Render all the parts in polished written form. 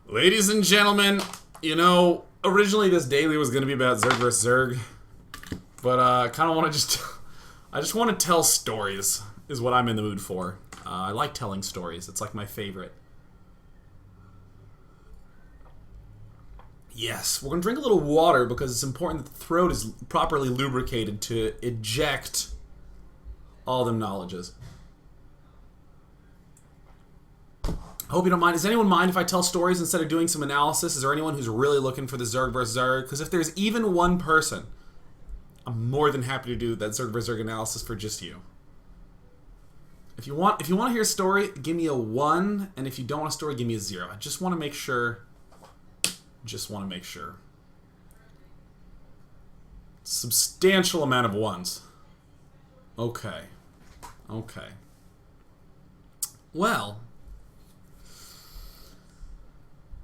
Ladies and gentlemen, originally this daily was going to be about Zerg vs. Zerg, but I kind of want to I just want to tell stories, is what I'm in the mood for. I like telling stories. It's like my favorite. Yes, we're going to drink a little water because it's important that the throat is properly lubricated to eject all them knowledges. I hope you don't mind. Does anyone mind if I tell stories instead of doing some analysis? Is there anyone who's really looking for the Zerg vs. Zerg? Because if there's even one person, I'm more than happy to do that Zerg vs. Zerg analysis for just you. If you want to hear a story, give me a 1, and if you don't want a story, give me a 0. I just want to make sure. Substantial amount of 1s. Okay. Well,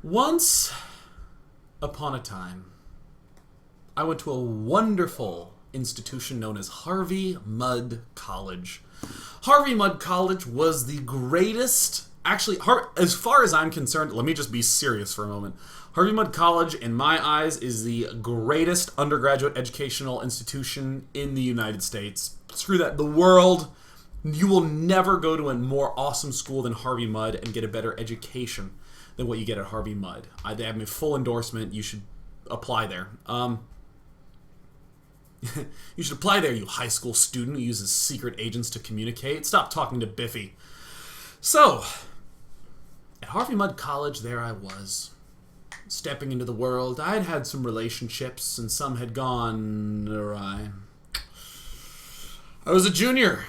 once upon a time, I went to a wonderful institution known as Harvey Mudd College. Harvey Mudd College was the greatest. Actually, as far as I'm concerned, let me just be serious for a moment. Harvey Mudd College, in my eyes, is the greatest undergraduate educational institution in the United States. Screw that. The world. You will never go to a more awesome school than Harvey Mudd and get a better education than what you get at Harvey Mudd. They have my full endorsement. You should apply there. You should apply there, you high school student who uses secret agents to communicate. Stop talking to Biffy. So, at Harvey Mudd College, there I was, stepping into the world. I had had some relationships, and some had gone awry. I was a junior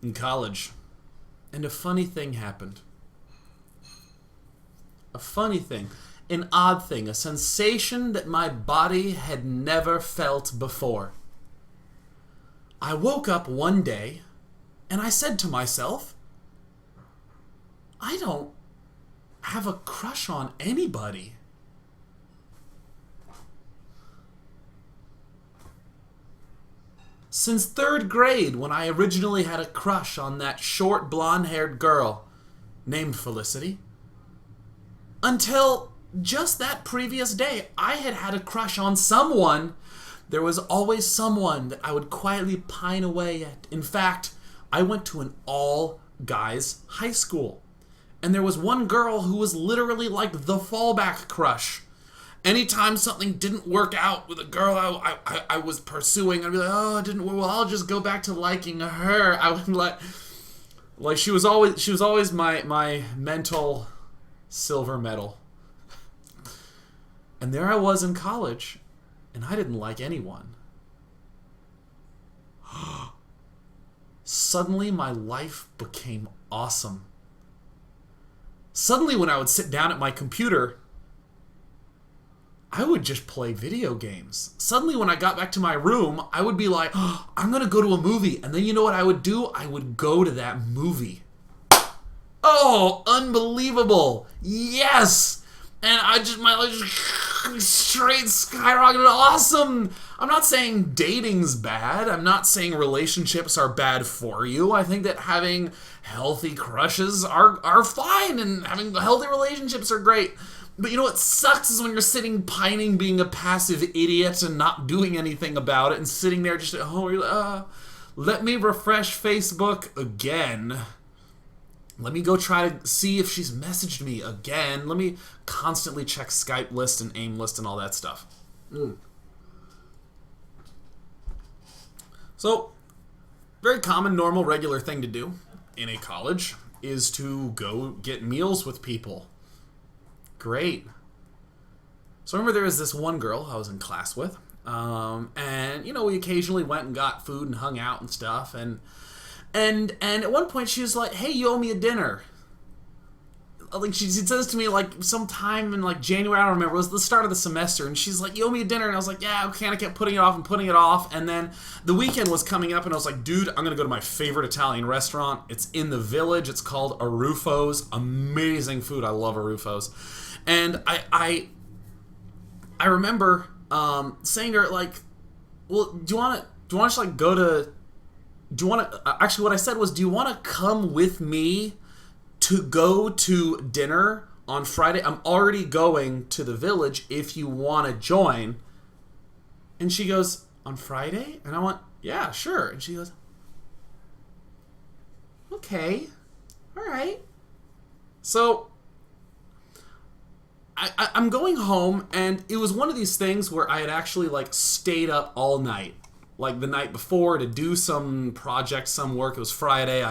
in college, and a funny thing happened. A funny thing. An odd thing. A sensation that my body had never felt before. I woke up one day, and I said to myself, I don't have a crush on anybody. Since 3rd grade, when I originally had a crush on that short blonde-haired girl named Felicity, until just that previous day, I had had a crush on someone. There was always someone that I would quietly pine away at. In fact, I went to an all-guys high school. And there was one girl who was literally like the fallback crush. Anytime something didn't work out with a girl I was pursuing, I'd be like, oh, it didn't work. Well, I'll just go back to liking her. I would like she was always my mental silver medal. And there I was in college, and I didn't like anyone. Suddenly, my life became awesome. Suddenly, when I would sit down at my computer, I would just play video games. Suddenly, when I got back to my room, I would be like, oh, I'm going to go to a movie. And then you know what I would do? I would go to that movie. Oh, unbelievable. Yes. And my life just straight skyrocketed. Awesome. I'm not saying dating's bad. I'm not saying relationships are bad for you. I think that having healthy crushes are fine, and having healthy relationships are great. But you know what sucks is when you're sitting pining being a passive idiot and not doing anything about it, and sitting there just at home, you're like, let me refresh Facebook again. Let me go try to see if she's messaged me again. Let me constantly check Skype list and AIM list and all that stuff. So, very common, normal, regular thing to do in a college is to go get meals with people. Great. So I remember there was this one girl I was in class with, and we occasionally went and got food and hung out and stuff, and at one point she was like, hey, you owe me a dinner. Like, she says to me, like, sometime in, like, January, I don't remember, it was the start of the semester, and she's like, you owe me a dinner, and I was like, yeah, okay, and I kept putting it off, and then the weekend was coming up, and I was like, dude, I'm gonna go to my favorite Italian restaurant. It's in the village. It's called Aruffo's. Amazing food. I love Aruffo's. And I remember saying to her, like, well, do you want to just, like, go to... Actually, what I said was, do you want to come with me to go to dinner on Friday, I'm already going to the village if you want to join. And she goes, on Friday? And I went, yeah, sure. And she goes, okay, all right. So I'm going home, and it was one of these things where I had actually like stayed up all night, like the night before, to do some project, some work. It was Friday.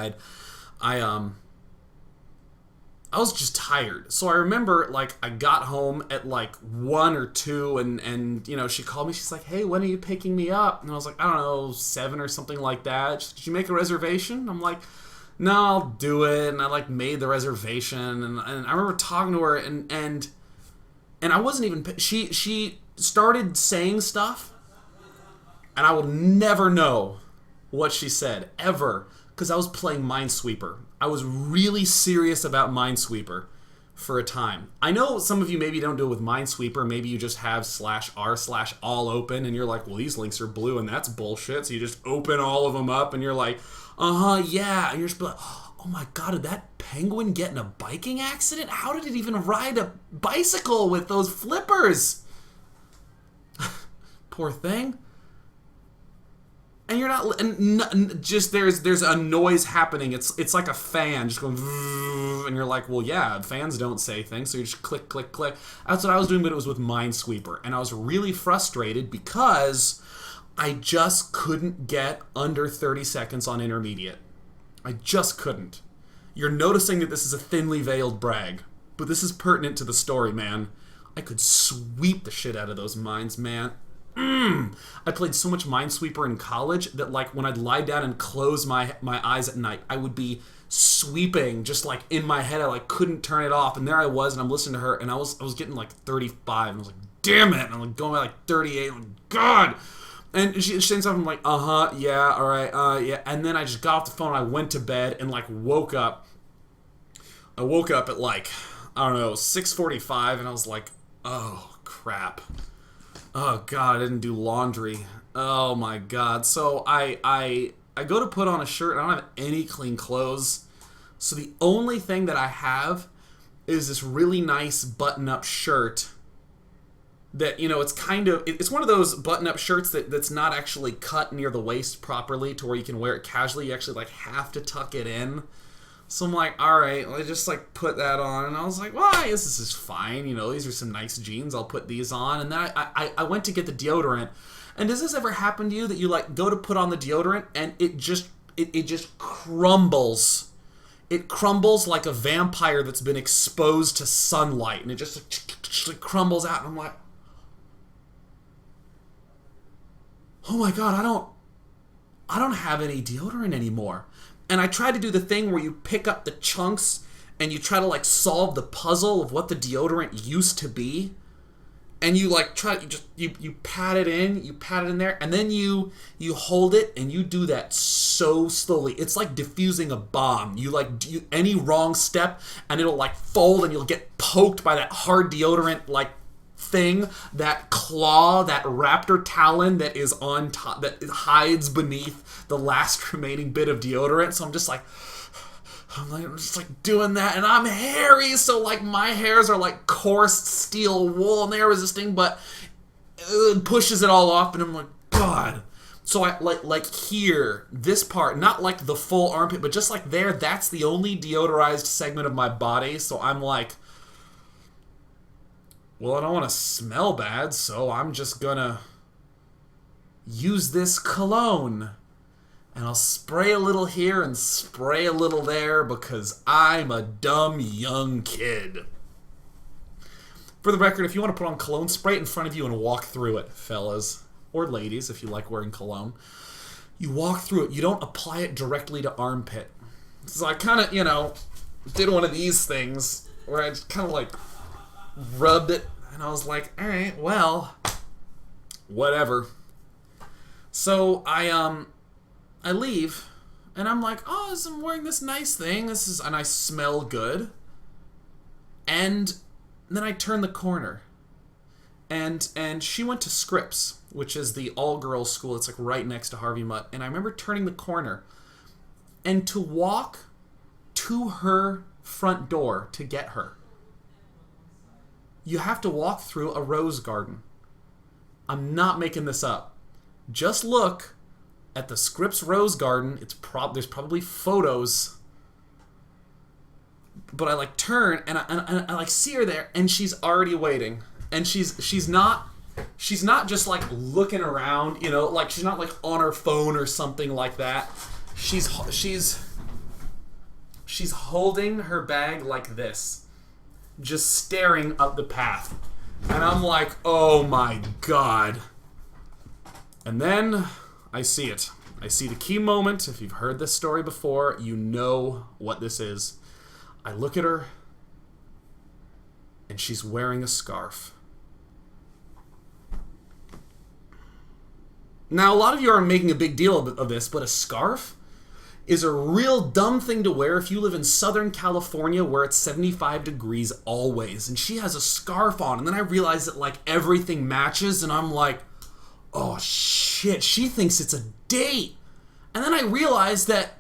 I was just tired. So I remember, like, I got home at, like, 1 or 2, and you know, she called me. She's like, hey, when are you picking me up? And I was like, I don't know, 7 or something like that. She's like, did you make a reservation? I'm like, no, I'll do it. And I, like, made the reservation. And I remember talking to her, and I wasn't even... She started saying stuff, and I will never know what she said, ever, because I was playing Minesweeper. I was really serious about Minesweeper for a time. I know some of you maybe don't do it with Minesweeper. Maybe you just have /r/all open, and you're like, well, these links are blue, and that's bullshit. So you just open all of them up, and you're like, yeah. And you're just like, oh my god, did that penguin get in a biking accident? How did it even ride a bicycle with those flippers? Poor thing. And you're not, and just there's a noise happening. It's like a fan just going, and you're like, well, yeah, fans don't say things, so you just click, click, click. That's what I was doing, but it was with Minesweeper, and I was really frustrated because I just couldn't get under 30 seconds on intermediate. I just couldn't. You're noticing that this is a thinly veiled brag, but this is pertinent to the story, man. I could sweep the shit out of those mines, man. I played so much Minesweeper in college that, like, when I'd lie down and close my eyes at night, I would be sweeping just like in my head. I like couldn't turn it off, and there I was, and I'm listening to her, and I was getting like 35, and I was like, damn it, and I'm like going by like 38, I'm like, god. And she's saying something like, yeah, all right, yeah, and then I just got off the phone, I went to bed, and like woke up. I woke up at like, I don't know, 6:45, and I was like, oh crap. Oh god, I didn't do laundry. Oh my god. So I go to put on a shirt, and I don't have any clean clothes. So the only thing that I have is this really nice button-up shirt that, you know, it's kind of, it's one of those button-up shirts that's not actually cut near the waist properly to where you can wear it casually. You actually like have to tuck it in. So I'm like, all right, I just like put that on, and I was like, well, I guess this is fine. You know, these are some nice jeans. I'll put these on. And then I went to get the deodorant. And does this ever happen to you that you like go to put on the deodorant and it just crumbles? It crumbles like a vampire that's been exposed to sunlight, and it just like, crumbles out. And I'm like, oh my god, I don't have any deodorant anymore. And I tried to do the thing where you pick up the chunks and you try to like solve the puzzle of what the deodorant used to be. And you like you pat it in there, and then you hold it and you do that so slowly. It's like diffusing a bomb. You like any wrong step and it'll like fold, and you'll get poked by that hard deodorant like thing, that claw, that raptor talon that is on top, that hides beneath the last remaining bit of deodorant. So I'm just like doing that, and I'm hairy, so like my hairs are like coarse steel wool and they're resisting, but it pushes it all off, and I'm like, god. So I like here, this part, not like the full armpit, but just like there, that's the only deodorized segment of my body. So I'm like, well, I don't want to smell bad, so I'm just gonna use this cologne. And I'll spray a little here and spray a little there because I'm a dumb young kid. For the record, if you want to put on cologne, spray it in front of you and walk through it, fellas. Or ladies, if you like wearing cologne. You walk through it. You don't apply it directly to armpit. So I kind of, you know, did one of these things where I just kind of like rubbed it. And I was like, all right, well, whatever. So I leave, and I'm like, oh, I'm wearing this nice thing. And I smell good. And then I turn the corner, and she went to Scripps, which is the all-girls school. It's like right next to Harvey Mutt. And I remember turning the corner, and to walk to her front door to get her you have to walk through a rose garden. I'm not making this up. Just look at the Scripps Rose Garden. There's probably photos. But I like turn and I like see her there, and she's already waiting. And she's not just like looking around, you know, like she's not like on her phone or something like that. She's holding her bag like this, just staring up the path. And I'm like, oh my God. And then I see it. I see the key moment. If you've heard this story before, you know what this is. I look at her, and she's wearing a scarf. Now, a lot of you are making a big deal of this, but a scarf is a real dumb thing to wear if you live in Southern California where it's 75 degrees always. And she has a scarf on, and then I realize that like everything matches, and I'm like, oh shit, she thinks it's a date. And then I realize that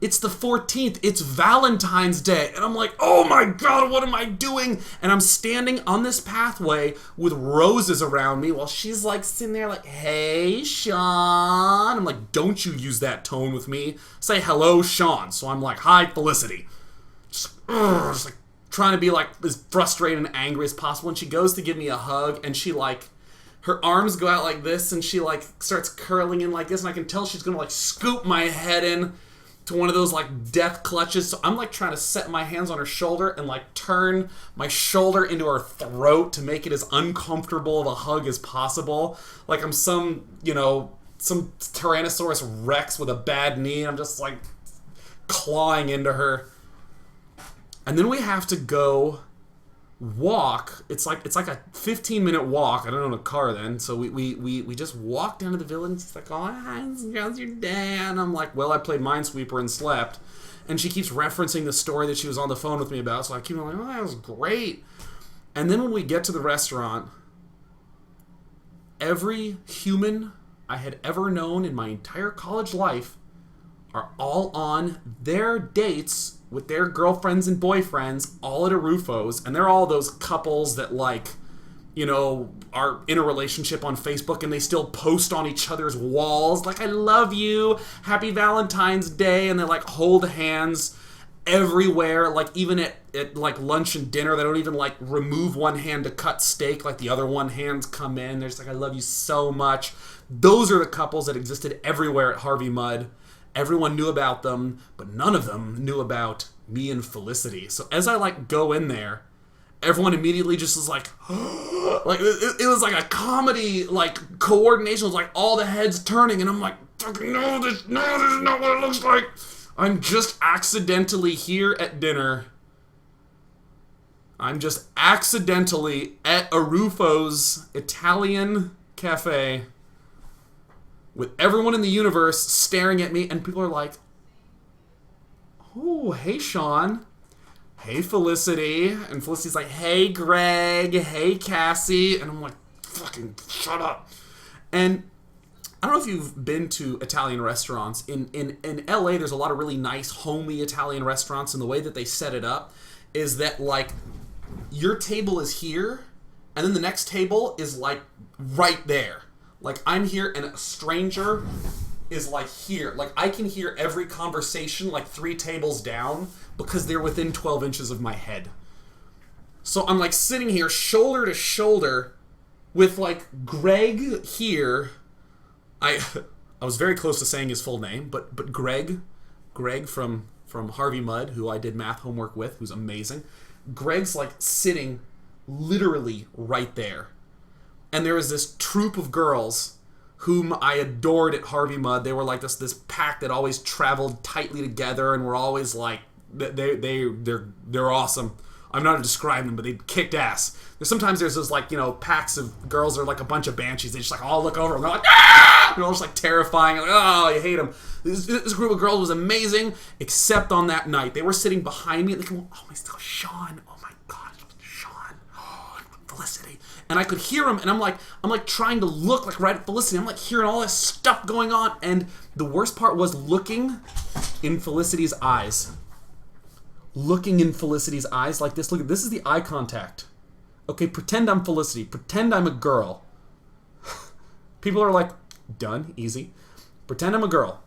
it's the 14th, it's Valentine's Day, and I'm like, oh my God, what am I doing? And I'm standing on this pathway with roses around me while she's like sitting there like, hey, Sean. I'm like, don't you use that tone with me. Say hello, Sean. So I'm like, hi, Felicity. Just like trying to be like as frustrated and angry as possible. And she goes to give me a hug, and she like, her arms go out like this, and she like starts curling in like this, and I can tell she's gonna like scoop my head in to one of those like death clutches. So I'm like trying to set my hands on her shoulder and like turn my shoulder into her throat to make it as uncomfortable of a hug as possible. Like I'm some, you know, some Tyrannosaurus Rex with a bad knee. I'm just like clawing into her. And then we have to go walk. It's like a 15-minute walk. I don't own a car then, so we just walk down to the village. It's like, oh, how's your day? And I'm like, well, I played Minesweeper and slept. And she keeps referencing the story that she was on the phone with me about, so I keep like, oh, that was great. And then when we get to the restaurant, every human I had ever known in my entire college life are all on their dates with their girlfriends and boyfriends, all at a Rufo's, and they're all those couples that, like, you know, are in a relationship on Facebook, and they still post on each other's walls, like, I love you, happy Valentine's Day, and they, like, hold hands everywhere, like, even at like, lunch and dinner, they don't even, like, remove one hand to cut steak, like, the other one hands come in, they're just like, I love you so much. Those are the couples that existed everywhere at Harvey Mudd. Everyone knew about them, but none of them knew about me and Felicity. So as I like go in there, everyone immediately just was like, like it was like a comedy like coordination. It was like all the heads turning, and I'm like, fucking no, this is not what it looks like. I'm just accidentally here at dinner. I'm just accidentally at a Rufo's Italian cafe with everyone in the universe staring at me, and people are like, oh, hey, Sean. Hey, Felicity. And Felicity's like, hey, Greg. Hey, Cassie. And I'm like, fucking shut up. And I don't know if you've been to Italian restaurants. In LA, there's a lot of really nice, homey Italian restaurants, and the way that they set it up is that, like, your table is here, and then the next table is, like, right there. Like, I'm here, and a stranger is, like, here. Like, I can hear every conversation, like, 3 tables down, because they're within 12 inches of my head. So I'm, like, sitting here, shoulder to shoulder, with, like, Greg here. I was very close to saying his full name, but Greg from Harvey Mudd, who I did math homework with, who's amazing. Greg's, like, sitting literally right there. And there was this troop of girls whom I adored at Harvey Mudd. They were like this pack that always traveled tightly together, and were always like, they're awesome. I'm not going to describe them, but they kicked ass. Sometimes there's those, like, you know, packs of girls that are like a bunch of banshees. They just like all look over and they're like, ah! They're all just like terrifying. Like, oh, you hate them. This group of girls was amazing, except on that night. They were sitting behind me and they go, oh my God, Sean. Oh my God, Sean. Oh, Felicity. And I could hear him, and I'm like trying to look like right at Felicity. I'm like hearing all this stuff going on, and the worst part was looking in Felicity's eyes. Looking in Felicity's eyes like this. Look, this is the eye contact Okay, pretend I'm Felicity. Pretend I'm a girl. People are like, done, easy. Pretend I'm a girl.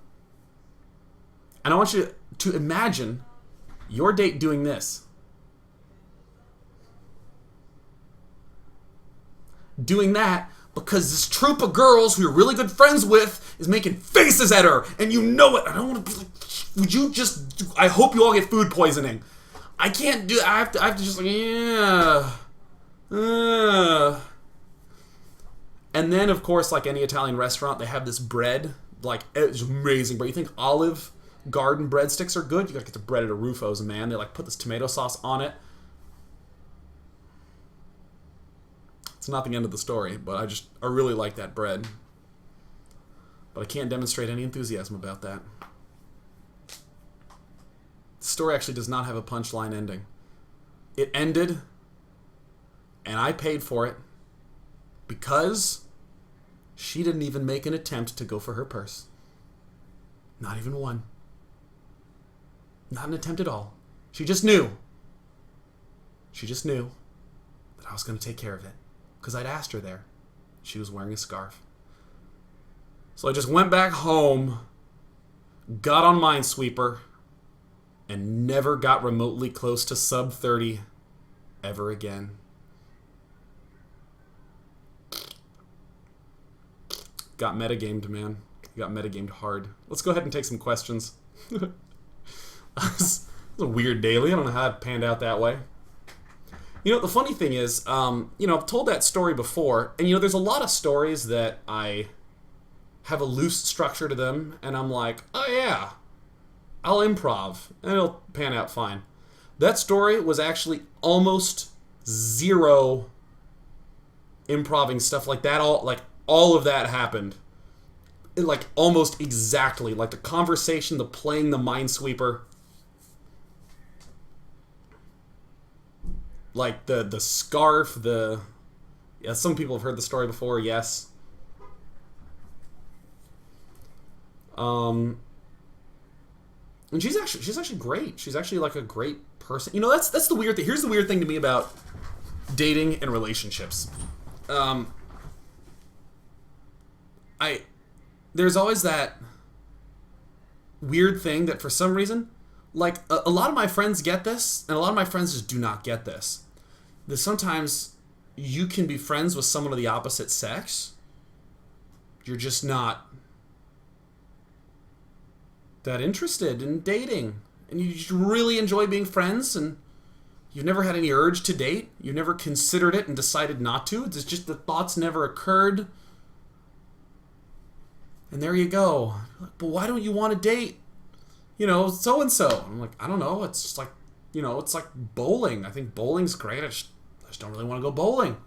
And I want you to imagine your date doing this. Doing that because this troop of girls who you're really good friends with is making faces at her, and you know it. I don't want to be like, would you just, I hope you all get food poisoning. I can't do, I have to just like, yeah. And then, of course, like any Italian restaurant, they have this bread. Like, it's amazing. But you think Olive Garden breadsticks are good? You gotta get the bread at a Rufo's, man. They, like, put this tomato sauce on it. It's not the end of the story, but I really like that bread. But I can't demonstrate any enthusiasm about that. The story actually does not have a punchline ending. It ended, and I paid for it, because she didn't even make an attempt to go for her purse. Not even one. Not an attempt at all. She just knew. She just knew that I was going to take care of it. Because I'd asked her there. She was wearing a scarf. So I just went back home, got on Minesweeper, and never got remotely close to sub 30 ever again. Got metagamed, man. Got metagamed hard. Let's go ahead and take some questions. It was a weird daily. I don't know how it panned out that way. You know, the funny thing is, you know, I've told that story before, and, you know, there's a lot of stories that I have a loose structure to them, and I'm like, oh, yeah, I'll improv, and it'll pan out fine. That story was actually almost zero improving stuff like that. All of that happened. Like, almost exactly. Like, the conversation, the playing the Minesweeper. Like, the scarf, yeah, some people have heard the story before, yes. And she's actually great. She's actually, like, a great person. You know, that's the weird thing. Here's the weird thing to me about dating and relationships. There's always that weird thing that for some reason, like, a lot of my friends get this, and a lot of my friends just do not get this. That sometimes you can be friends with someone of the opposite sex. You're just not that interested in dating. And you just really enjoy being friends, and you've never had any urge to date. You've never considered it and decided not to. It's just the thoughts never occurred. And there you go. But why don't you want to date, you know, so-and-so? I'm like, I don't know. It's just like, you know, it's like bowling. I think bowling's great. I just don't really want to go bowling.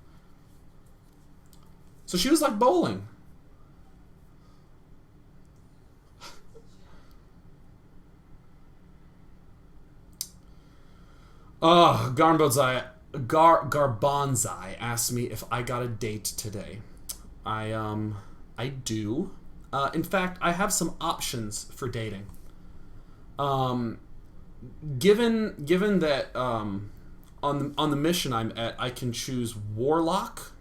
So she was like bowling. Garbonzai asked me if I got a date today. I do. In fact, I have some options for dating. Given that on the mission I'm at, I can choose Warlock,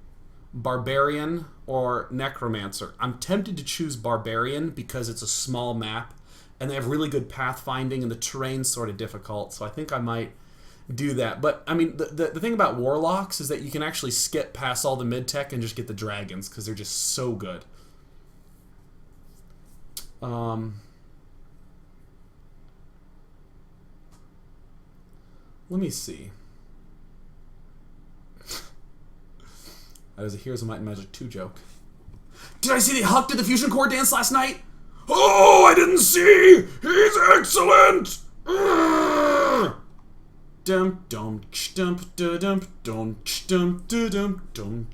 Barbarian, or Necromancer. I'm tempted to choose Barbarian because it's a small map, and they have really good pathfinding, and the terrain's sort of difficult, so I think I might do that. But, I mean, the thing about Warlocks is that you can actually skip past all the mid-tech and just get the dragons, because they're just so good. Let me see. That was a Heroes of Might and Magic 2 joke. Did I see the Huck did the Fusion Core dance last night? Oh, I didn't see! He's excellent! Dum dum dum dum dum dum dum dum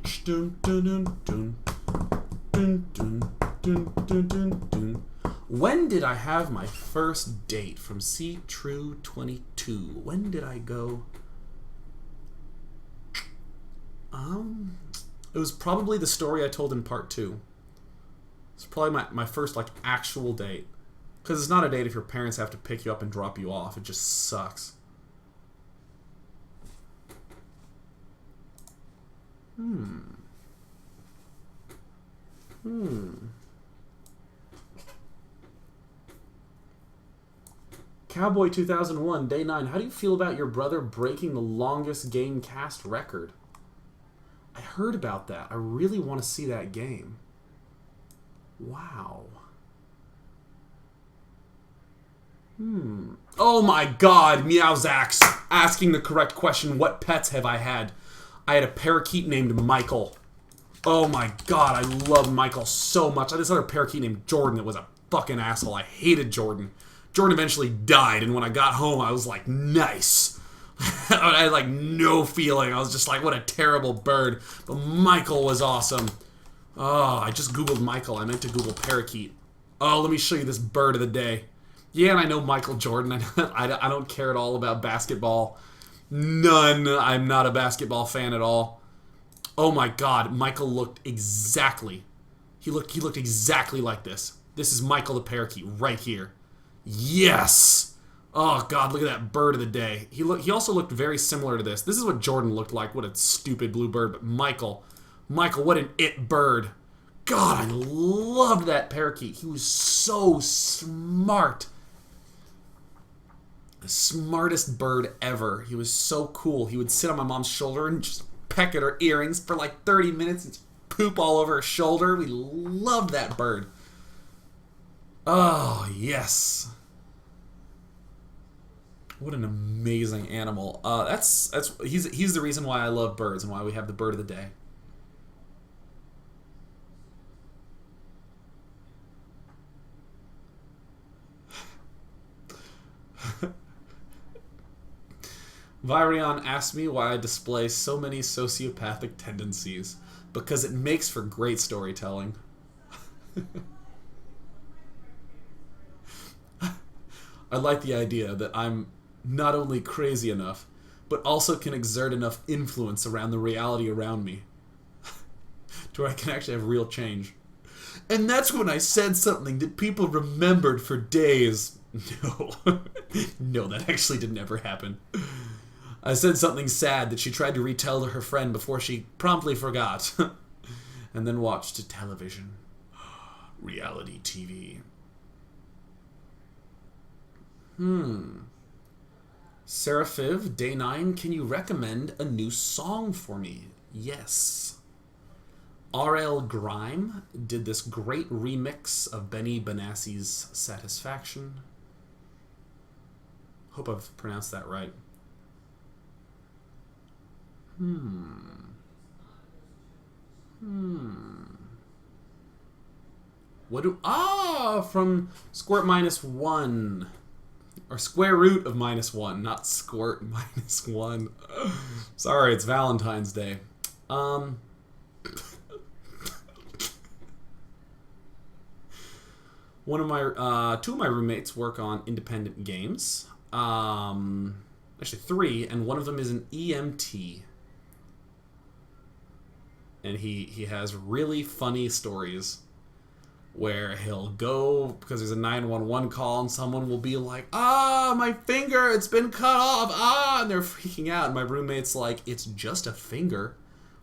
dum. When did I have my first date from C True 22? When did I go? It was probably the story I told in part 2. It's probably my first, like, actual date. Because it's not a date if your parents have to pick you up and drop you off. It just sucks. Cowboy 2001, day 9. How do you feel about your brother breaking the longest game cast record? I heard about that. I really want to see that game. Wow. Oh my god, Meowzax asking the correct question. What pets have I had? I had a parakeet named Michael. Oh my god, I love Michael so much. I just had a parakeet named Jordan that was a fucking asshole. I hated Jordan. Jordan eventually died, and when I got home, I was like, nice. I had like no feeling. I was just like, what a terrible bird. But Michael was awesome. Oh, I just Googled Michael. I meant to Google parakeet. Oh, let me show you this bird of the day. Yeah, and I know Michael Jordan. I don't care at all about basketball. None. I'm not a basketball fan at all. Oh my god, Michael looked exactly. He looked exactly like this. This is Michael the parakeet right here. Yes! Oh god, look at that bird of the day. He also looked very similar to this. This is what Jordan looked like. What a stupid blue bird. But Michael, what an it bird. God, I loved that parakeet. He was so smart. The smartest bird ever. He was so cool. He would sit on my mom's shoulder and just peck at her earrings for like 30 minutes and poop all over her shoulder. We loved that bird. Oh, yes. What an amazing animal. He's the reason why I love birds and why we have the bird of the day. Virion asked me why I display so many sociopathic tendencies. Because it makes for great storytelling. I like the idea that I'm not only crazy enough, but also can exert enough influence around the reality around me to where I can actually have real change. And that's when I said something that people remembered for days. No. No, that actually didn't ever happen. I said something sad that she tried to retell to her friend before she promptly forgot. And then watched television. Reality TV. Seraphiv, day 9, can you recommend a new song for me? Yes. RL Grime did this great remix of Benny Benassi's Satisfaction. Hope I've pronounced that right. What do... from Squirt -1. Or square root of -1, not squirt -1. Sorry, it's Valentine's Day. Two of my roommates work on independent games. Actually 3, and one of them is an EMT. And he has really funny stories where he'll go because there's a 911 call and someone will be like, my finger, it's been cut off, and they're freaking out. And my roommate's like, it's just a finger.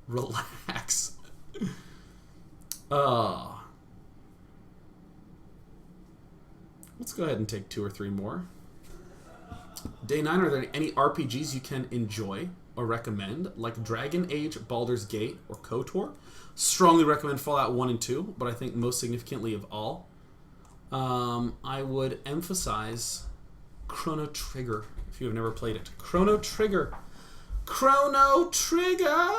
Relax. Let's go ahead and take 2 or 3 more. Day 9, are there any RPGs you can enjoy or recommend, like Dragon Age, Baldur's Gate, or KOTOR? Strongly recommend Fallout 1 and 2, but I think most significantly of all, I would emphasize Chrono Trigger, if you have never played it. Chrono Trigger! Chrono Trigger!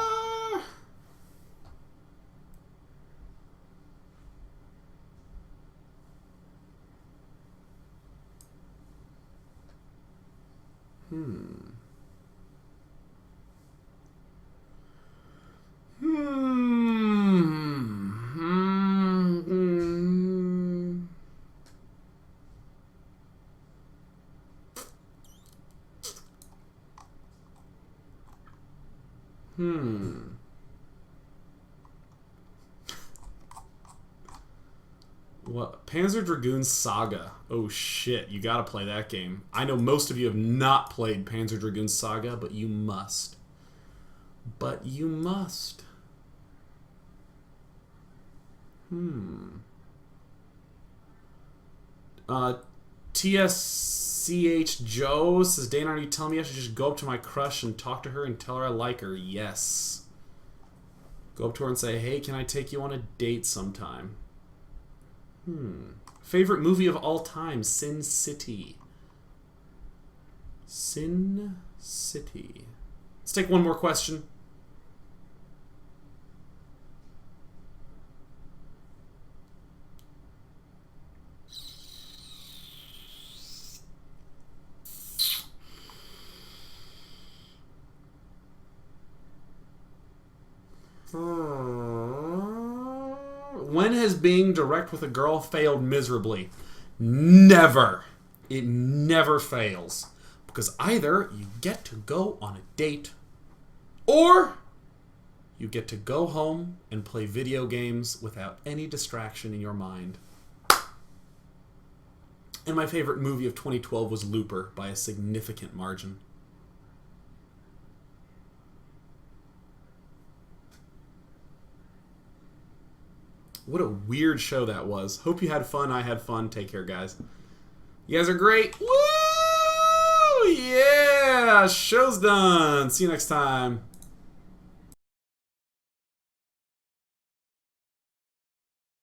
What? Panzer Dragoon Saga. Oh shit, you gotta play that game. I know most of you have not played Panzer Dragoon Saga, but you must. But you must. TSCH Joe says, Dana, are you telling me I should just go up to my crush and talk to her and tell her I like her? Yes. Go up to her and say, hey, can I take you on a date sometime? Favorite movie of all time? Sin City. Sin City. Let's take one more question. When has being direct with a girl failed miserably? Never. It never fails. Because either you get to go on a date, or you get to go home and play video games without any distraction in your mind. And my favorite movie of 2012 was Looper by a significant margin. What a weird show that was. Hope you had fun. I had fun. Take care, guys. You guys are great. Woo! Yeah! Show's done. See you next time.